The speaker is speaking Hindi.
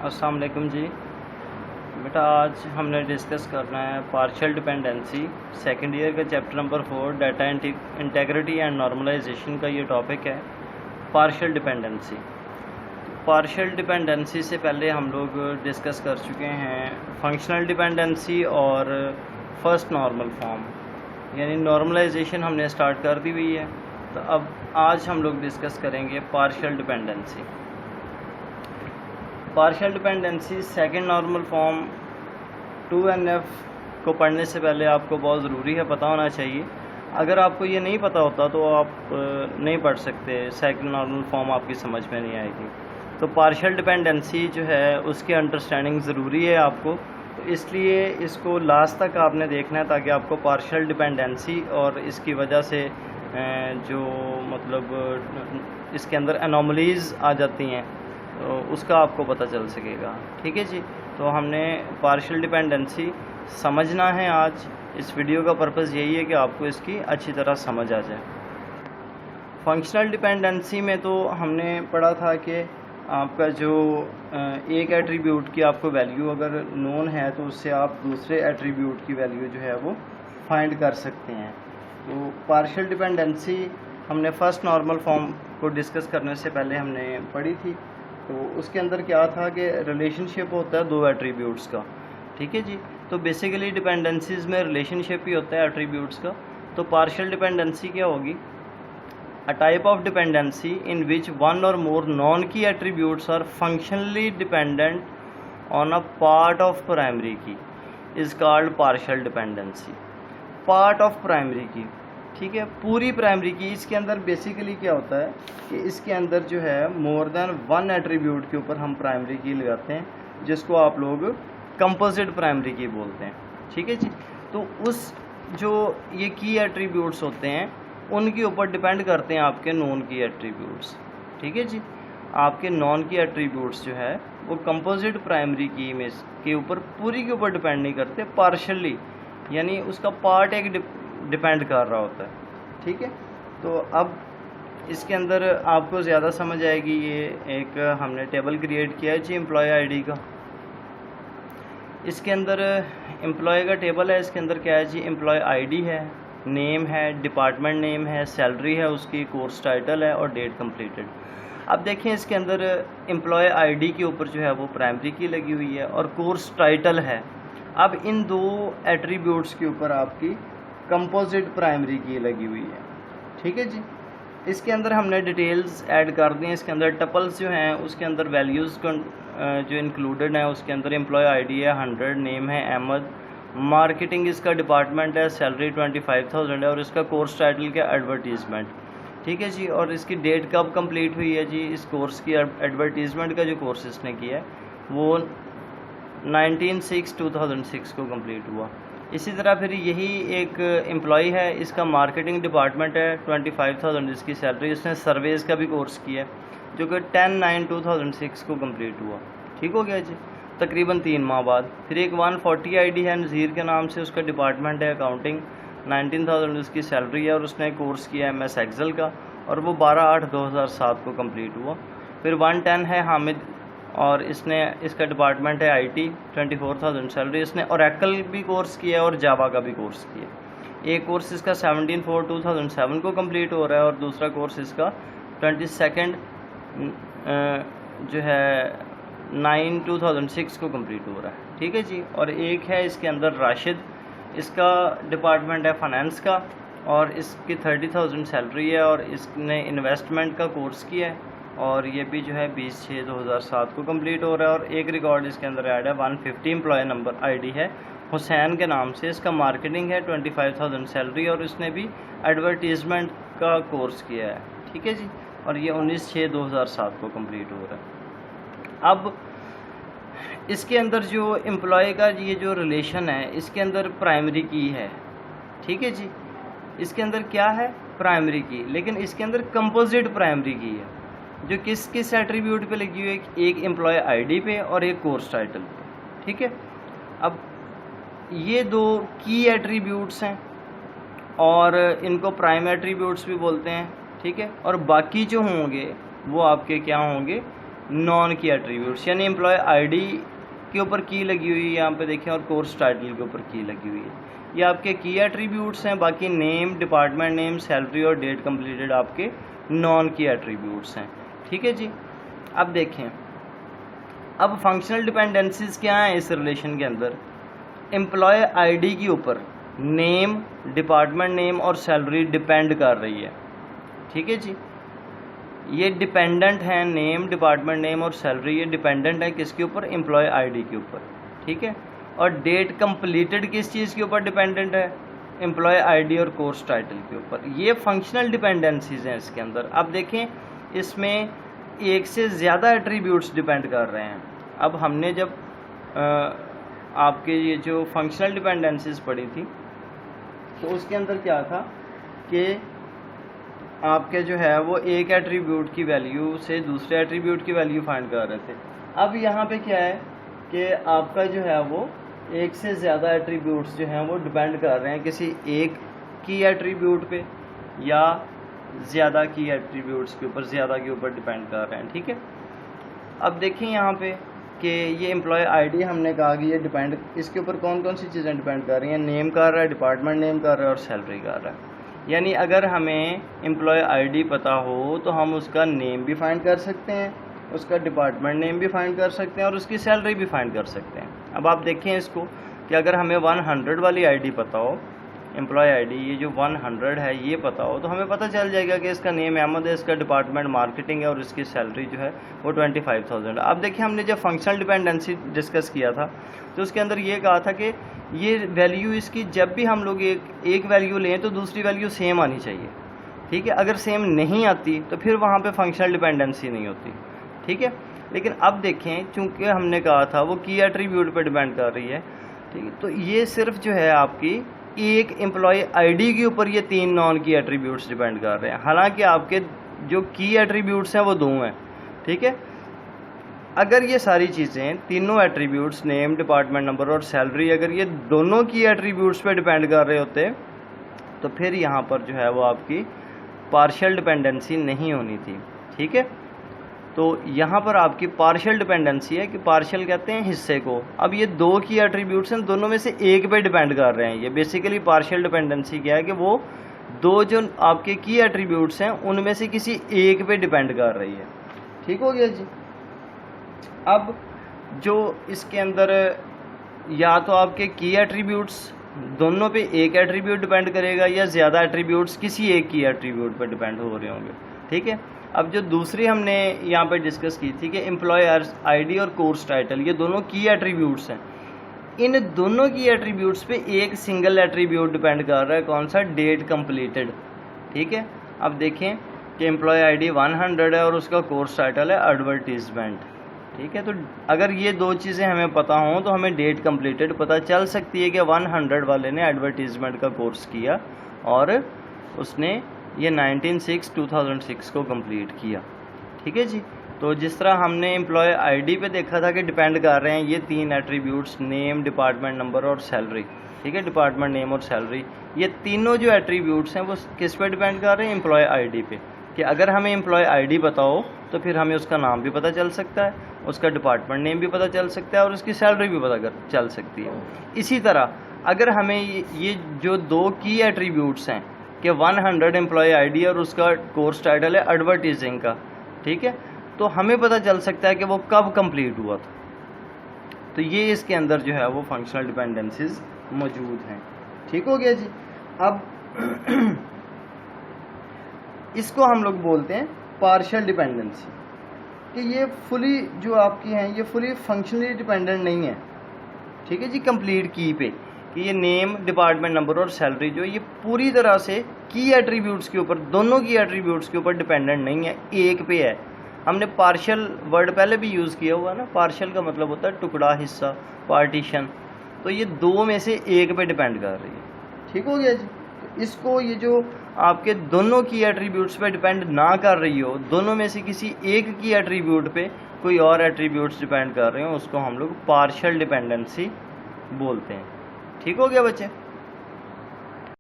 अस्सलाम वालेकुम जी। बेटा आज हमने डिस्कस करना है पार्शियल डिपेंडेंसी, सेकंड ईयर का chapter number 4 data integrity and normalization का ये टॉपिक है पार्शियल डिपेंडेंसी। पार्शियल डिपेंडेंसी से पहले हम लोग डिस्कस कर चुके हैं फंक्शनल डिपेंडेंसी और फर्स्ट नॉर्मल फॉर्म, यानी नॉर्मलाइजेशन हमने स्टार्ट कर दी हुई है। तो अब आज हम लोग डिस्कस करेंगे partial dependency. Partial dependency second normal form 2NF को पढ़ने से पहले आपको बहुत ज़रूरी है पता होना चाहिए। अगर आपको ये नहीं पता होता तो आप नहीं पढ़ सकते, सेकंड नॉर्मल फॉर्म आपकी समझ में नहीं आएगी। तो पार्शियल डिपेंडेंसी जो है उसकी अंडरस्टैंडिंग ज़रूरी है आपको, तो इसलिए इसको लास्ट तक आपने देखना है ताकि आपको पार्शियल डिपेंडेंसी और इसकी वजह से जो मतलब इसके अंदर एनोमलीज़ आ जाती हैं तो उसका आपको पता चल सकेगा। ठीक है जी। तो हमने पार्शियल डिपेंडेंसी समझना है आज। इस वीडियो का पर्पज़ यही है कि आपको इसकी अच्छी तरह समझ आ जाए। फंक्शनल डिपेंडेंसी में तो हमने पढ़ा था कि आपका जो एक एट्रीब्यूट की आपको वैल्यू अगर नोन है तो उससे आप दूसरे एट्रीब्यूट की वैल्यू जो है वो फाइंड कर सकते हैं। तो पार्शियल डिपेंडेंसी हमने फर्स्ट नॉर्मल फॉर्म को डिस्कस करने से पहले हमने पढ़ी थी। तो उसके अंदर क्या था कि रिलेशनशिप होता है दो एट्रीब्यूट्स का। ठीक है जी। तो बेसिकली डिपेंडेंसीज़ में रिलेशनशिप ही होता है एट्रीब्यूट्स का। तो पार्शियल डिपेंडेंसी क्या होगी? A type of dependency in which one or more non key attributes are functionally dependent on a part of primary key is called partial dependency. Part of primary key, ठीक है, पूरी प्राइमरी की। इसके अंदर बेसिकली क्या होता है कि इसके अंदर जो है मोर देन वन एट्रीब्यूट के ऊपर हम प्राइमरी की लगाते हैं, जिसको आप लोग कंपोजिट प्राइमरी की बोलते हैं। ठीक है जी। तो उस जो ये की एट्रीब्यूट्स होते हैं उनके ऊपर डिपेंड करते हैं आपके नॉन की एट्रीब्यूट्स। ठीक है जी। आपके नॉन की एट्रीब्यूट्स जो है वो कंपोजिट प्राइमरी की में के ऊपर पूरी के ऊपर डिपेंड नहीं करते, पार्शली, यानी उसका पार्ट एक डिपेंड कर रहा होता है। ठीक है। तो अब इसके अंदर आपको ज़्यादा समझ आएगी। ये एक हमने टेबल क्रिएट किया है जी एम्प्लॉय आईडी का। इसके अंदर एम्प्लॉय का टेबल है। इसके अंदर क्या है जी? एम्प्लॉय आईडी है, नेम है, डिपार्टमेंट नेम है, सैलरी है उसकी, कोर्स टाइटल है और डेट कंप्लीटेड। अब देखें इसके अंदर एम्प्लॉय आईडी के ऊपर जो है वो प्राइमरी की लगी हुई है और कोर्स टाइटल है। अब इन दो एट्रीब्यूट्स के ऊपर आपकी कंपोजिट प्राइमरी की लगी हुई है। ठीक है जी। इसके अंदर हमने डिटेल्स ऐड कर दी हैं। इसके अंदर टपल्स जो हैं उसके अंदर वैल्यूज़ जो इंक्लूडेड हैं उसके अंदर एम्प्लॉय आईडी है 100, नेम है अहमद, मार्केटिंग इसका डिपार्टमेंट है, सैलरी 25,000 है और इसका कोर्स टाइटल क्या? एडवर्टीज़मेंट। ठीक है जी। और इसकी डेट कब कंप्लीट हुई है जी? इस कोर्स की एडवर्टीज़मेंट का जो कोर्स इसने किया है वो 19/6/2006 को कंप्लीट हुआ। इसी तरह फिर यही एक एम्प्लॉई है, इसका मार्केटिंग डिपार्टमेंट है, 25,000 इसकी सैलरी, इसने सर्वेज़ का भी कोर्स किया है जो कि 10/9/2006 को कंप्लीट हुआ। ठीक हो गया जी, तकरीबन 3 माह बाद। फिर एक 140 आईडी है नज़ीर के नाम से, उसका डिपार्टमेंट है अकाउंटिंग, 19,000 उसकी सैलरी है और उसने कोर्स किया MS एक्सेल का और वो 12/8/2007 को कंप्लीट हुआ। फिर 110 है हामिद और इसका डिपार्टमेंट है IT, 24,000 सैलरी, इसने ओरेकल भी कोर्स किया है और जावा का भी कोर्स किया। एक कोर्स इसका 17/4/2007 को कंप्लीट हो रहा है और दूसरा कोर्स इसका 22 जो है 9/2006 को कंप्लीट हो रहा है। ठीक है जी। और एक है इसके अंदर राशिद, इसका डिपार्टमेंट है फाइनेंस का और इसकी 30,000 सैलरी है और इसने इन्वेस्टमेंट का कोर्स किया है और ये भी जो है 20/6/2007 को कंप्लीट हो रहा है। और एक रिकॉर्ड इसके अंदर ऐड है 150 एम्प्लॉय नंबर आईडी है हुसैन के नाम से, इसका मार्केटिंग है, 25,000 सैलरी और इसने भी एडवर्टीज़मेंट का कोर्स किया है। ठीक है जी। और ये 19/6/2007 को कंप्लीट हो रहा है। अब इसके अंदर जो एम्प्लॉय का ये जो रिलेशन है इसके अंदर प्राइमरी की है। ठीक है जी। इसके अंदर क्या है? प्राइमरी की, लेकिन इसके अंदर कंपोजिट प्राइमरी की है जो किस किस एट्रीब्यूट पे लगी हुई है? एक एम्प्लॉय आईडी पे और एक कोर्स टाइटल पे। ठीक है। अब ये दो की एट्रीब्यूट्स हैं और इनको प्राइम एट्रीब्यूट्स भी बोलते हैं। ठीक है। और बाकी जो होंगे वो आपके क्या होंगे? नॉन की एट्रीब्यूट्स, यानी एम्प्लॉय आईडी के ऊपर की लगी हुई है यहाँ पे देखें, और कोर्स टाइटल के ऊपर की लगी हुई है। ये आपके की एट्रीब्यूट्स हैं। बाकी नेम, डिपार्टमेंट नेम, सैलरी और डेट कंप्लीटेड आपके नॉन की एट्रीब्यूट्स हैं। ठीक है जी। अब देखें, अब फंक्शनल डिपेंडेंसीज क्या हैं इस रिलेशन के अंदर। एम्प्लॉय आईडी के ऊपर नेम, डिपार्टमेंट नेम और सैलरी डिपेंड कर रही है। ठीक है जी, ये डिपेंडेंट है, नेम, डिपार्टमेंट नेम और सैलरी ये डिपेंडेंट है किसके ऊपर, एम्प्लॉय आईडी के ऊपर। ठीक है, और डेट कंप्लीटेड किस चीज़ के ऊपर डिपेंडेंट है, एम्प्लॉय आईडी और कोर्स टाइटल के ऊपर। ये फंक्शनल डिपेंडेंसीज हैं इसके अंदर। अब देखें, इसमें एक से ज़्यादा एट्रीब्यूट्स डिपेंड कर रहे हैं। अब हमने जब आपके ये जो फंक्शनल डिपेंडेंसीज पढ़ी थी तो उसके अंदर क्या था कि आपके जो है वो एक एट्रीब्यूट की वैल्यू से दूसरे एट्रीब्यूट की वैल्यू फाइंड कर रहे थे। अब यहाँ पे क्या है कि आपका जो है वो एक से ज़्यादा एट्रीब्यूट्स जो हैं वो डिपेंड कर रहे हैं किसी एक की एट्रीब्यूट पे या ज़्यादा की एट्रीब्यूट्स के ऊपर, ज़्यादा के ऊपर डिपेंड कर रहे हैं। ठीक है, अब देखें यहाँ पे कि ये एम्प्लॉय आईडी हमने कहा कि ये डिपेंड, इसके ऊपर कौन कौन सी चीज़ें डिपेंड कर रही हैं, नेम कर रहा है, डिपार्टमेंट नेम कर रहा है और सैलरी कर रहा है। यानी अगर हमें एम्प्लॉय आईडी पता हो तो हम उसका नेम भी फाइंड कर सकते हैं, उसका डिपार्टमेंट नेम भी फाइंड कर सकते हैं और उसकी सैलरी भी फाइंड कर सकते हैं। अब आप देखें इसको कि अगर हमें 100 वाली आईडी पता हो, एम्प्लॉय आईडी ये जो 100 है ये पता हो, तो हमें पता चल जाएगा कि इसका नेम अहमद है, इसका डिपार्टमेंट मार्केटिंग है और इसकी सैलरी जो है वो 25,000 है। अब देखिए, हमने जब फंक्शनल डिपेंडेंसी डिस्कस किया था तो उसके अंदर ये कहा था कि ये वैल्यू इसकी जब भी हम लोग एक वैल्यू लें तो दूसरी वैल्यू सेम आनी चाहिए। ठीक है, अगर सेम नहीं आती तो फिर वहाँ पे फंक्शनल डिपेंडेंसी नहीं होती। ठीक है, लेकिन अब देखें, चूंकि हमने कहा था वो की एट्रीब्यूट पे डिपेंड कर रही है। ठीक है, तो ये सिर्फ जो है आपकी एक एम्प्लॉय आईडी के ऊपर ये 3 नॉन की एट्रीब्यूट्स डिपेंड कर रहे हैं। हालांकि आपके जो की एट्रीब्यूट्स हैं वो 2 हैं। ठीक है, अगर ये सारी चीज़ें तीनों एट्रीब्यूट्स नेम, डिपार्टमेंट नंबर और सैलरी अगर ये दोनों की एट्रीब्यूट्स पे डिपेंड कर रहे होते तो फिर यहाँ पर जो है वो आपकी पार्शियल डिपेंडेंसी नहीं होनी थी। ठीक है, तो यहाँ पर आपकी पार्शियल डिपेंडेंसी है कि पार्शियल कहते हैं हिस्से को। अब ये 2 की एट्रीब्यूट्स हैं, दोनों में से एक पे डिपेंड कर रहे हैं। ये बेसिकली पार्शियल डिपेंडेंसी क्या है कि वो 2 जो आपके की एट्रीब्यूट्स हैं उनमें से किसी एक पे डिपेंड कर रही है। ठीक हो गया जी। अब जो इसके अंदर या तो आपके की एट्रीब्यूट्स दोनों पे एक एट्रीब्यूट डिपेंड करेगा या ज़्यादा एट्रीब्यूट्स किसी एक की एट्रीब्यूट पर डिपेंड हो रहे होंगे। ठीक है, अब जो दूसरी हमने यहाँ पे डिस्कस की थी कि एम्प्लॉय आईडी और कोर्स टाइटल ये दोनों की एट्रीब्यूट्स हैं। इन दोनों की एट्रीब्यूट्स पे एक सिंगल एट्रीब्यूट डिपेंड कर रहा है, कौन सा, डेट कंप्लीटेड। ठीक है, अब देखें कि एम्प्लॉय आईडी 100 है और उसका कोर्स टाइटल है एडवर्टीजमेंट। ठीक है, तो अगर ये 2 चीज़ें हमें पता हों तो हमें डेट कंप्लीटेड पता चल सकती है कि 100 वाले ने एडवर्टीजमेंट का कोर्स किया और उसने ये 2006 को कंप्लीट किया। ठीक है जी, तो जिस तरह हमने एम्प्लॉय आईडी पे देखा था कि डिपेंड कर रहे हैं ये 3 एट्रीब्यूट्स नेम, डिपार्टमेंट नंबर और सैलरी। ठीक है, डिपार्टमेंट नेम और सैलरी ये तीनों जो एट्रीब्यूट्स हैं वो किस पे डिपेंड कर रहे हैं, एम्प्लॉय आईडी पे। कि अगर हमें एम्प्लॉय आईडी पता हो तो फिर हमें उसका नाम भी पता चल सकता है, उसका डिपार्टमेंट नेम भी पता चल सकता है और उसकी सैलरी भी पता चल सकती है। इसी तरह अगर हमें ये जो 2 की एट्रीब्यूट्स हैं कि 100 एम्प्लॉय आईडी और उसका कोर्स टाइटल है एडवर्टीजिंग का, ठीक है, तो हमें पता चल सकता है कि वो कब कंप्लीट हुआ था। तो ये इसके अंदर जो है वो फंक्शनल डिपेंडेंसीज मौजूद हैं। ठीक हो गया जी। अब इसको हम लोग बोलते हैं पार्शियल डिपेंडेंसी, कि ये फुली जो आपकी हैं ये फुली फंक्शनली डिपेंडेंट नहीं है। ठीक है जी, कंप्लीट की पे कि ये नेम, डिपार्टमेंट नंबर और सैलरी जो ये पूरी तरह से की एट्रीब्यूट्स के ऊपर, दोनों की एट्रीब्यूट्स के ऊपर डिपेंडेंट नहीं है, एक पे है। हमने पार्शियल वर्ड पहले भी यूज़ किया हुआ ना, पार्शियल का मतलब होता है टुकड़ा, हिस्सा, पार्टीशन। तो ये 2 में से एक पे डिपेंड कर रही है। ठीक हो गया जी। तो इसको ये जो आपके दोनों की एट्रीब्यूट्स पे डिपेंड ना कर रही हो, दोनों में से किसी एक की एट्रीब्यूट पे कोई और एट्रीब्यूट्स डिपेंड कर रहे हो, उसको हम लोग पार्शियल डिपेंडेंसी बोलते हैं। ठीक हो गया बच्चे।